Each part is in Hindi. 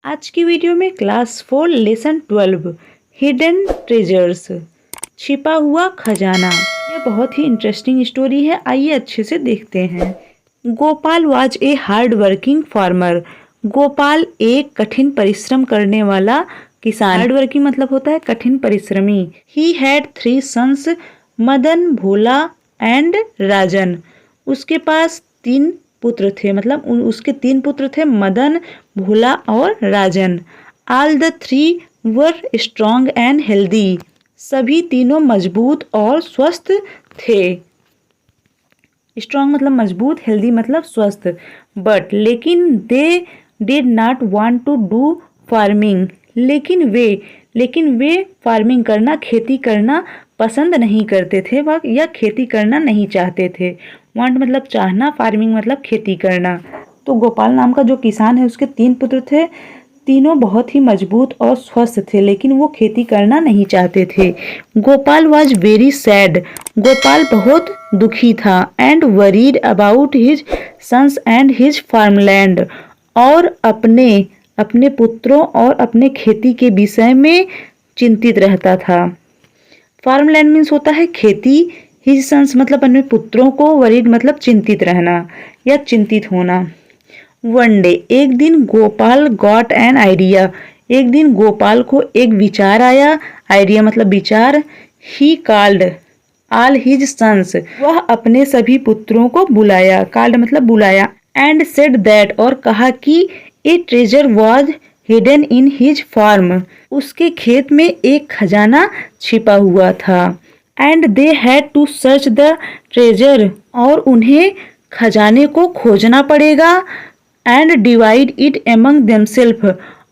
आज की वीडियो में क्लास 4 लेसन 12 हिडन ट्रेजर्स छिपा हुआ खजाना। यह बहुत ही इंटरेस्टिंग स्टोरी है, आइए अच्छे से देखते हैं। Gopal was a hard working farmer. Gopal एक कठिन परिश्रम करने वाला किसान। हार्ड वर्किंग मतलब होता है कठिन परिश्रमी। He had 3 sons, Madan, Bhola and Rajan. उसके पास 3 पुत्र थे, मतलब उसके 3 पुत्र थे, मदन, भोला और Rajan. All the 3 were strong and healthy. सभी तीनों मजबूत और स्वस्थ थे। स्ट्रॉन्ग मतलब मजबूत, हेल्दी मतलब स्वस्थ। बट लेकिन they did not want to do farming. लेकिन वे फार्मिंग करना, खेती करना पसंद नहीं करते थे वह, या खेती करना नहीं चाहते थे। वांट मतलब चाहना, फार्मिंग मतलब खेती करना। तो गोपाल नाम का जो किसान है उसके 3 पुत्र थे, तीनों बहुत ही मजबूत और स्वस्थ थे, लेकिन वो खेती करना नहीं चाहते थे। Gopal was very sad. Gopal बहुत दुखी था। And worried about his sons and his farmland. और अपने पुत्रों और अपने खेती के विषय में चिंतित रहता था। फार्मलैंड मीन्स होता है खेती। हिज सन्स मतलब अपने पुत्रों को, वरीड मतलब चिंतित रहना या चिंतित होना। वन डे एक दिन गोपाल गॉट एन आइडिया। एक दिन गोपाल को एक विचार आया। आइडिया मतलब विचार। He called all his sons. वह अपने सभी पुत्रों को बुलाया। कॉल्ड मतलब बुलाया। एंड सेड दैट और कहा कि a treasure was hidden in his farm. उसके खेत में एक खजाना छिपा हुआ था। And they had to search the treasure और उन्हें खजाने को खोजना पड़ेगा। And divide it among themselves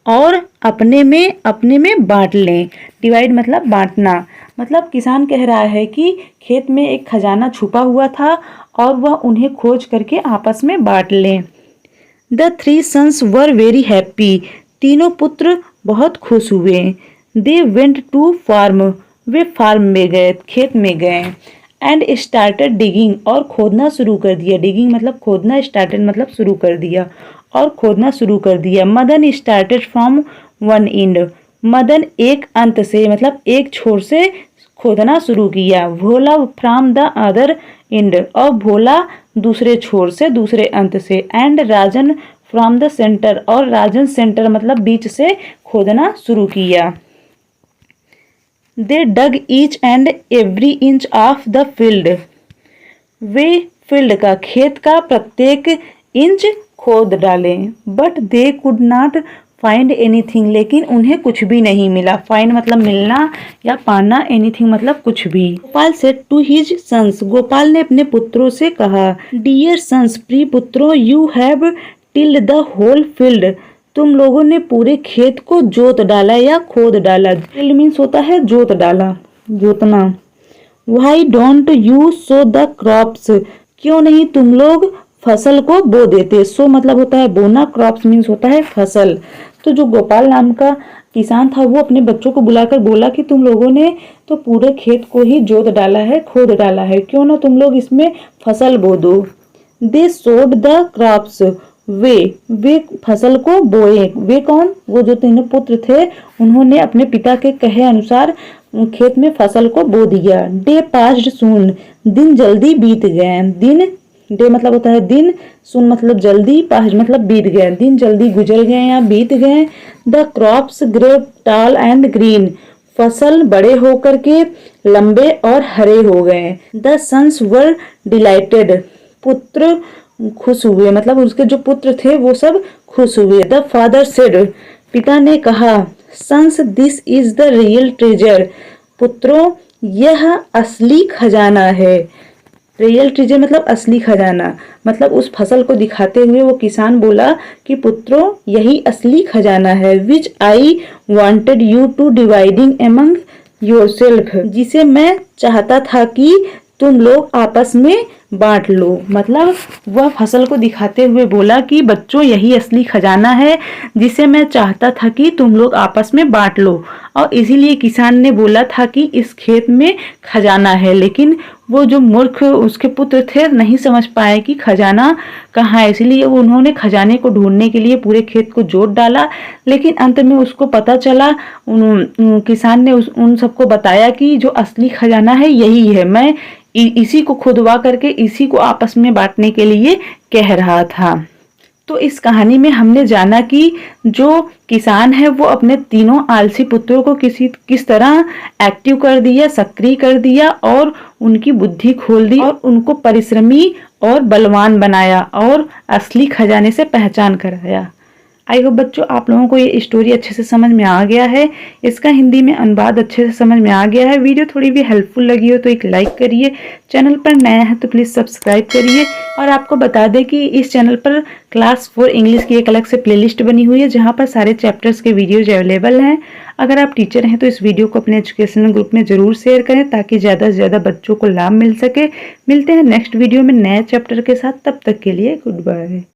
और अपने में बांट लें। डिवाइड मतलब बांटना। मतलब किसान कह रहा है कि खेत में एक खजाना छुपा हुआ था और वह उन्हें खोज करके आपस में बांट लें। The 3 sons were very happy. तीनों पुत्र बहुत खुश हुए। They went to farm. वे फार्म में गए, खेत में गए। एंड स्टार्टेड डिगिंग और खोदना शुरू कर दिया। डिगिंग मतलब खोदना, स्टार्टेड मतलब शुरू कर दिया और खोदना शुरू कर दिया। Madan started from one and. Madan एक अंत से मतलब एक छोर से खोदना शुरू किया। Bhola from the other end और भोला दूसरे छोर से, दूसरे अंत से। And Rajan from the center और राजन सेंटर मतलब बीच से खोदना शुरू किया। They dug each and every inch of the field. वे फील्ड का, खेत का प्रत्येक इंच खोद डाले। But they could not find anything. लेकिन उन्हें कुछ भी नहीं मिला। फाइंड मतलब मिलना या पाना, एनीथिंग मतलब कुछ भी। Gopal said to his sons. Gopal ने अपने पुत्रों से कहा, डियर सन्स, प्रिय पुत्रों, you have tilled the whole field. तुम लोगों ने पूरे खेत को जोत डाला या खोद डाला। टिल्ड मीन्स होता है जोत डाला, जोतना। Why don't you sow the crops? क्यों नहीं तुम लोग फसल को बो देते। सो मतलब होता है बोना, क्रॉप्स मीन्स होता है फसल। तो जो गोपाल नाम का किसान था वो अपने बच्चों को बुलाकर बोला कि तुम लोगों ने तो पूरे खेत को ही जोत डाला है, खोद डाला है, क्यों ना तुम लोग इसमें फसल बो दो। दे सोड द क्रॉप्स। वे फसल को बोए। वे कौन? वो जो 3 पुत्र थे, उन्होंने अपने पिता के कहे अनुसार खेत में फसल को बो दिया। डे पास्ड सून। दिन जल्दी बीत गए। डे मतलब होता है दिन, सून मतलब जल्दी, पास्ट मतलब बीत गए। दिन जल्दी गुजर गए या बीत गए। The crops grew tall and green. फसल बड़े होकर के लंबे और हरे हो गए। The sons were delighted. पुत्र खुश हुए, मतलब उसके जो पुत्र थे वो सब खुश हुए। The father said. पिता ने कहा, sons this is the real treasure. पुत्रों यह असली खजाना है। रियल ट्रेजर मतलब असली खजाना। मतलब उस फसल को दिखाते हुए वो किसान बोला कि पुत्रों यही असली खजाना है। Which I wanted you to dividing among yourself. जिसे मैं चाहता था कि तुम लोग आपस में बांट लो। मतलब वह फसल को दिखाते हुए बोला कि बच्चों यही असली खजाना है जिसे मैं चाहता था कि तुम लोग आपस में बांट लो। और इसीलिए किसान ने बोला था कि इस खेत में खजाना है। लेकिन वो जो मूर्ख उसके पुत्र थे नहीं समझ पाए कि खजाना कहाँ है, इसलिए उन्होंने खजाने को ढूंढने के लिए पूरे खेत को जोत डाला। लेकिन अंत में उसको पता चला, किसान ने उन सबको बताया कि जो असली खजाना है यही है, मैं इसी को खुदवा करके इसी को आपस में बांटने के लिए कह रहा था। तो इस कहानी में हमने जाना कि जो किसान है वो अपने तीनों आलसी पुत्रों को किस तरह एक्टिव कर दिया, सक्रिय कर दिया और उनकी बुद्धि खोल दी और उनको परिश्रमी और बलवान बनाया और असली खजाने से पहचान कराया। आई होप बच्चों आप लोगों को ये स्टोरी अच्छे से समझ में आ गया है। इसका हिंदी में अनुवाद अच्छे से समझ में आ गया है। वीडियो थोड़ी भी हेल्पफुल लगी हो तो एक लाइक करिए, चैनल पर नया है तो प्लीज़ सब्सक्राइब करिए। और आपको बता दें कि इस चैनल पर क्लास 4 इंग्लिश की एक अलग से प्लेलिस्ट बनी हुई है जहाँ पर सारे चैप्टर्स के वीडियोज अवेलेबल हैं। अगर आप टीचर हैं तो इस वीडियो को अपने एजुकेशनल ग्रुप में ज़रूर शेयर करें ताकि ज़्यादा से ज़्यादा बच्चों को लाभ मिल सके। मिलते हैं नेक्स्ट वीडियो में नए चैप्टर के साथ, तब तक के लिए गुड बाय।